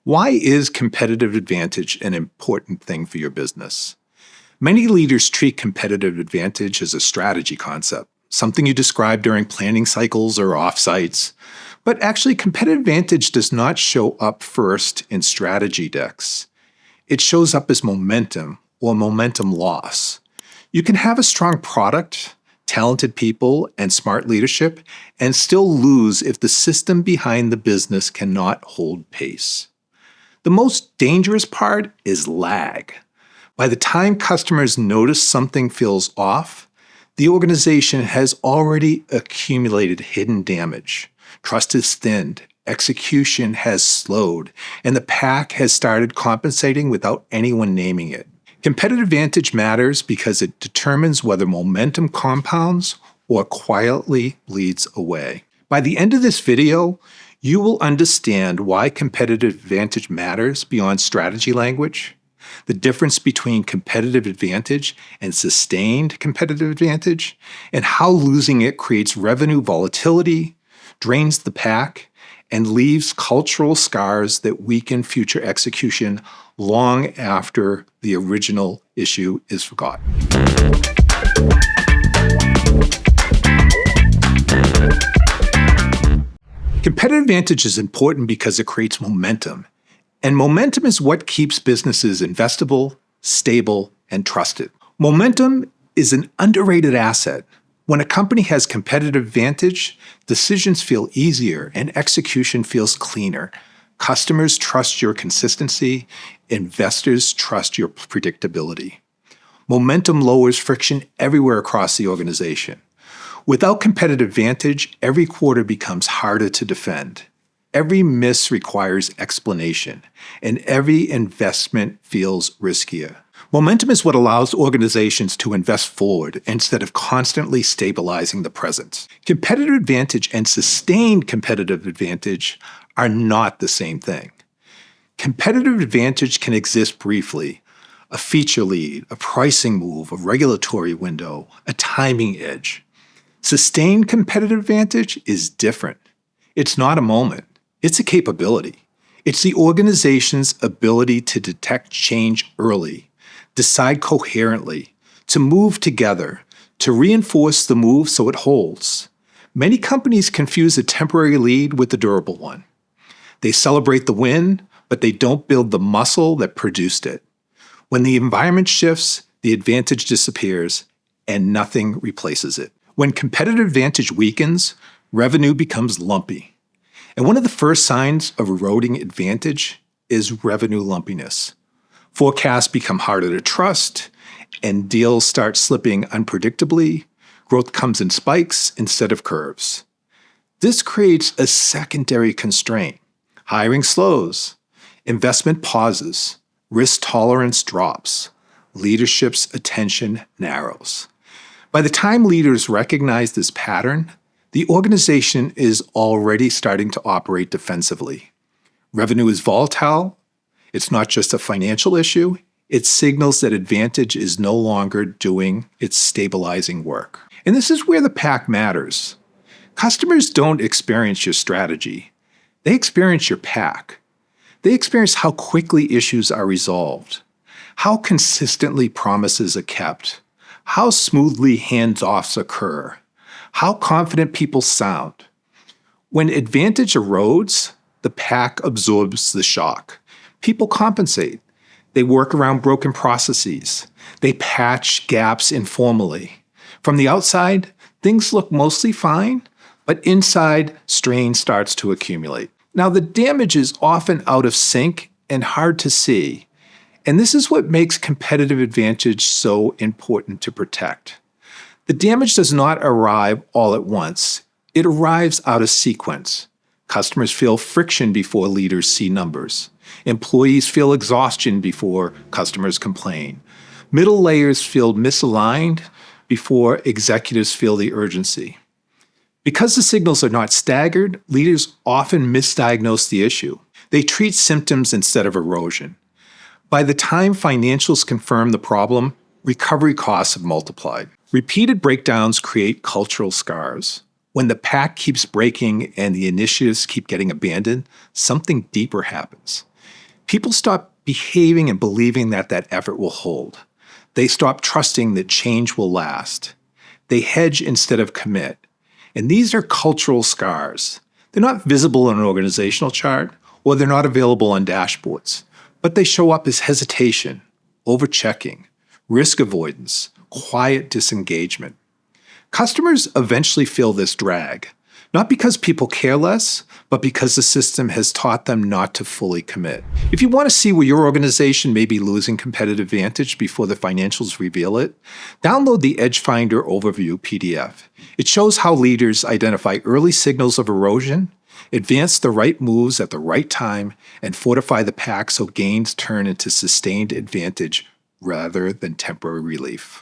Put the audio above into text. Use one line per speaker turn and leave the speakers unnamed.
Why is competitive advantage an important thing for your business? Many leaders treat competitive advantage as a strategy concept, something you describe during planning cycles or offsites. But actually, competitive advantage does not show up first in strategy decks. It shows up as momentum or momentum loss. You can have a strong product, talented people, and smart leadership, and still lose if the system behind the business cannot hold pace. The most dangerous part is lag. By the time customers notice something feels off, the organization has already accumulated hidden damage. Trust is thinned, execution has slowed, and the pack has started compensating without anyone naming it. Competitive advantage matters because it determines whether momentum compounds or quietly bleeds away. By the end of this video, you will understand why competitive advantage matters beyond strategy language, the difference between competitive advantage and sustained competitive advantage, and how losing it creates revenue volatility, drains the pack, and leaves cultural scars that weaken future execution long after the original issue is forgotten. Competitive advantage is important because it creates momentum, and momentum is what keeps businesses investable, stable, and trusted. Momentum is an underrated asset. When a company has competitive advantage, decisions feel easier and execution feels cleaner. Customers trust your consistency, investors trust your predictability. Momentum lowers friction everywhere across the organization. Without competitive advantage, every quarter becomes harder to defend. Every miss requires explanation, and every investment feels riskier. Momentum is what allows organizations to invest forward instead of constantly stabilizing the present. Competitive advantage and sustained competitive advantage are not the same thing. Competitive advantage can exist briefly. A feature lead, a pricing move, a regulatory window, a timing edge. Sustained competitive advantage is different. It's not a moment. It's a capability. It's the organization's ability to detect change early, decide coherently, to move together, to reinforce the move so it holds. Many companies confuse a temporary lead with a durable one. They celebrate the win, but they don't build the muscle that produced it. When the environment shifts, the advantage disappears, and nothing replaces it. When competitive advantage weakens, revenue becomes lumpy. And one of the first signs of eroding advantage is revenue lumpiness. Forecasts become harder to trust, and deals start slipping unpredictably. Growth comes in spikes instead of curves. This creates a secondary constraint. Hiring slows, investment pauses, risk tolerance drops, leadership's attention narrows. By the time leaders recognize this pattern, the organization is already starting to operate defensively. Revenue is volatile. It's not just a financial issue. It signals that advantage is no longer doing its stabilizing work. And this is where the pack matters. Customers don't experience your strategy. They experience your pack. They experience how quickly issues are resolved, how consistently promises are kept, how smoothly hands-offs occur, how confident people sound. When advantage erodes, the pack absorbs the shock. People compensate. They work around broken processes. They patch gaps informally. From the outside, things look mostly fine, but inside, strain starts to accumulate. Now, the damage is often out of sync and hard to see. And this is what makes competitive advantage so important to protect. The damage does not arrive all at once. It arrives out of sequence. Customers feel friction before leaders see numbers. Employees feel exhaustion before customers complain. Middle layers feel misaligned before executives feel the urgency. Because the signals are not staggered, leaders often misdiagnose the issue. They treat symptoms instead of erosion. By the time financials confirm the problem, recovery costs have multiplied. Repeated breakdowns create cultural scars. When the pack keeps breaking and the initiatives keep getting abandoned, something deeper happens. People stop behaving and believing that that effort will hold. They stop trusting that change will last. They hedge instead of commit. And these are cultural scars. They're not visible in an organizational chart, or they're not available on dashboards, but they show up as hesitation, overchecking, risk avoidance, quiet disengagement. Customers eventually feel this drag, not because people care less, but because the system has taught them not to fully commit. If you want to see where your organization may be losing competitive advantage before the financials reveal it, download the EdgeFinder Overview PDF. It shows how leaders identify early signals of erosion, advance the right moves at the right time, and fortify the pack so gains turn into sustained advantage rather than temporary relief.